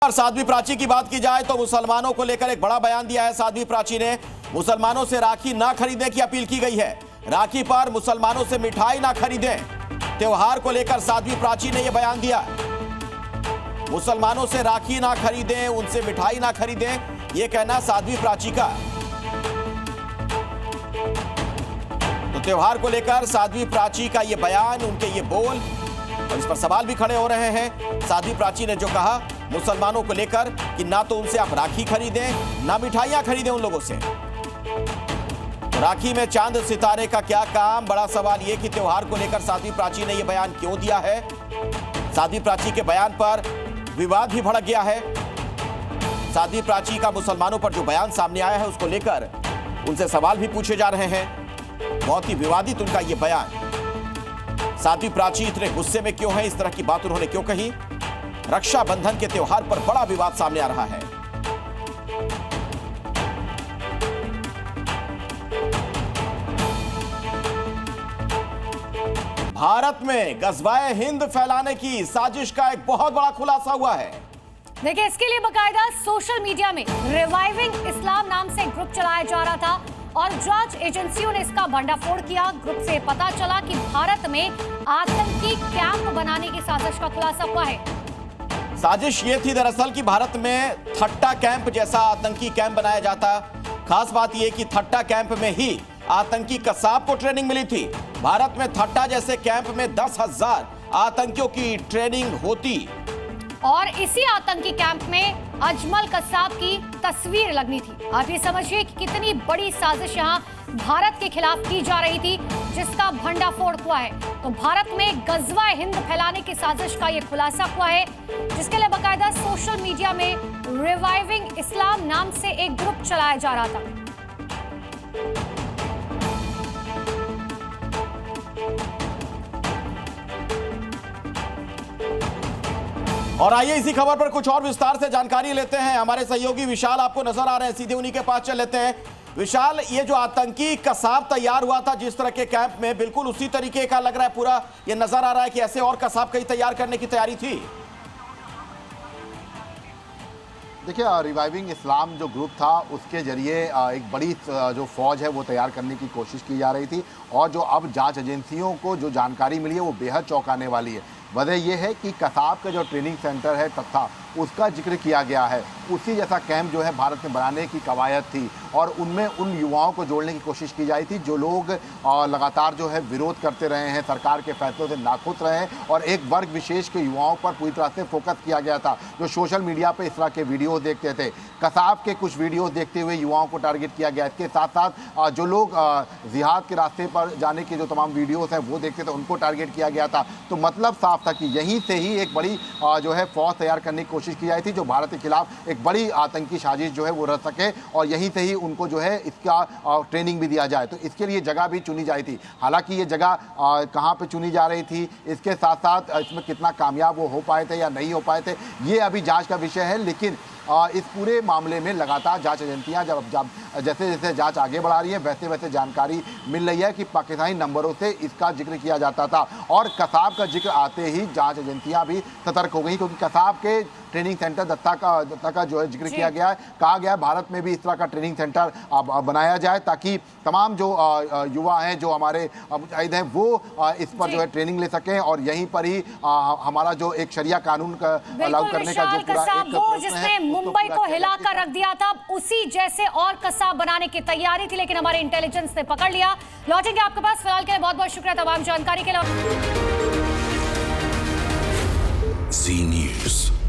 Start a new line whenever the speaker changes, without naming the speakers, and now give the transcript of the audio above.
और साध्वी प्राची की बात की जाए तो मुसलमानों को लेकर एक बड़ा बयान दिया है साध्वी प्राची ने। मुसलमानों से राखी ना खरीदने की अपील की गई है। राखी पर मुसलमानों से मिठाई ना खरीदें, त्योहार को लेकर साध्वी प्राची ने यह बयान दिया। मुसलमानों से राखी ना खरीदें, उनसे मिठाई ना खरीदें, यह कहना साध्वी प्राची का। तो त्योहार को लेकर साध्वी प्राची का यह बयान, उनके ये बोल, और इस पर सवाल भी खड़े हो रहे हैं। साध्वी प्राची ने जो कहा मुसलमानों को लेकर कि ना तो उनसे आप राखी खरीदें, ना मिठाइयां खरीदें उन लोगों से। तो राखी में चांद सितारे का क्या काम? बड़ा सवाल यह कि त्योहार को लेकर साध्वी प्राची ने यह बयान क्यों दिया है। साध्वी प्राची के बयान पर विवाद भी भड़क गया है। साध्वी प्राची का मुसलमानों पर जो बयान सामने आया है उसको लेकर उनसे सवाल भी पूछे जा रहे हैं। बहुत ही विवादित उनका यह बयान। साध्वी प्राची इतने गुस्से में क्यों है, इस तरह की बात उन्होंने क्यों कही? रक्षाबंधन के त्योहार पर बड़ा विवाद सामने आ रहा है। भारत में गज़वाए हिंद फैलाने की साजिश का एक बहुत बड़ा खुलासा हुआ है।
देखिए, इसके लिए बकायदा सोशल मीडिया में रिवाइविंग इस्लाम नाम से ग्रुप चलाया जा रहा था और जांच एजेंसियों ने इसका भंडाफोड़ किया। ग्रुप से पता चला कि भारत में आतंकी कैंप बनाने की साजिश का खुलासा हुआ है।
साजिश ये थी दरअसल कि भारत में थट्टा कैंप जैसा आतंकी कैंप बनाया जाता। खास बात यह कि थट्टा कैंप में ही आतंकी कसाब को ट्रेनिंग मिली थी। भारत में थट्टा जैसे कैंप में 10,000 आतंकियों की ट्रेनिंग होती
और इसी आतंकी कैंप में अजमल कसाब की तस्वीर लगनी थी। आप ये समझिए कि कितनी बड़ी साजिश यहाँ भारत के खिलाफ की जा रही थी, जिसका भंडाफोड़ हुआ है। तो भारत में गज़वाए हिंद फैलाने की साजिश का ये खुलासा हुआ है, जिसके लिए बकायदा सोशल मीडिया में रिवाइविंग इस्लाम नाम से एक ग्रुप चलाया जा रहा था।
और आइए इसी खबर पर कुछ और विस्तार से जानकारी लेते हैं। हमारे सहयोगी विशाल आपको नजर आ रहे हैं, सीधे उन्हीं के पास चल लेते हैं। विशाल, ये जो आतंकी कसाब तैयार हुआ था जिस तरह के कैंप में, बिल्कुल उसी तरीके का लग रहा है पूरा। ये नजर आ रहा है कि ऐसे और कसाब कहीं तैयार करने की तैयारी थी।
देखिए, रिवाइविंग इस्लाम जो ग्रुप था उसके जरिए एक बड़ी जो फौज है वो तैयार करने की कोशिश की जा रही थी और जो अब जांच एजेंसियों को जो जानकारी मिली है वो बेहद चौंकाने वाली है। वजह यह है कि कसाब का जो ट्रेनिंग सेंटर है तथा उसका जिक्र किया गया है। उसी जैसा कैंप जो है भारत में बनाने की कवायद थी और उनमें उन युवाओं को जोड़ने की कोशिश की जाई थी जो लोग लगातार जो है विरोध करते रहे हैं, सरकार के फैसलों से नाखुश रहे हैं और एक वर्ग विशेष के युवाओं पर पूरी तरह से फोकस किया गया था जो सोशल मीडिया पर इस तरह के वीडियो देखते थे। कसाब के कुछ वीडियो देखते हुए युवाओं को टारगेट किया गया। इसके साथ साथ जो लोग जिहाद के रास्ते पर जाने के जो तमाम वीडियोज़ हैं वो देखते थे, उनको टारगेट किया गया था। तो मतलब साफ था कि यहीं से ही एक बड़ी जो है फौज तैयार करने की कोशिश की जाती थी जो भारत के खिलाफ एक बड़ी आतंकी साजिश जो है वो रच सके और यहीं से ही उनको जो है इसका ट्रेनिंग भी दिया जाए। तो इसके लिए जगह भी चुनी जाई थी। हालांकि ये जगह कहाँ पे चुनी जा रही थी, इसके साथ साथ इसमें कितना कामयाब वो हो पाए थे या नहीं हो पाए थे, ये अभी जांच का विषय है। लेकिन इस पूरे मामले में लगातार जांच एजेंसियां जब जैसे जैसे जांच आगे बढ़ा रही है वैसे वैसे जानकारी मिल रही है कि पाकिस्तानी नंबरों से इसका जिक्र किया जाता था और कसाब का जिक्र आते ही जांच एजेंसियां भी सतर्क हो गई, क्योंकि कसाब के ट्रेनिंग सेंटर दत्ता का जो है जिक्र किया गया है। कहा गया है भारत में भी इस तरह का ट्रेनिंग सेंटर बनाया जाए ताकि तमाम जो युवा हैं, जो हमारे मुजाहिद हैं, वो इस पर जो है ट्रेनिंग ले सकें और यहीं पर ही हमारा जो एक शरिया कानून का लागू करने का जो पूरा एक प्रश्न है
मुंबई को हिलाकर रख दिया था, उसी जैसे और कसाब बनाने की तैयारी थी, लेकिन हमारे इंटेलिजेंस ने पकड़ लिया। लौटेंगे आपके पास, फिलहाल के लिए बहुत बहुत शुक्रिया तमाम जानकारी के लिए।
जी न्यूज़।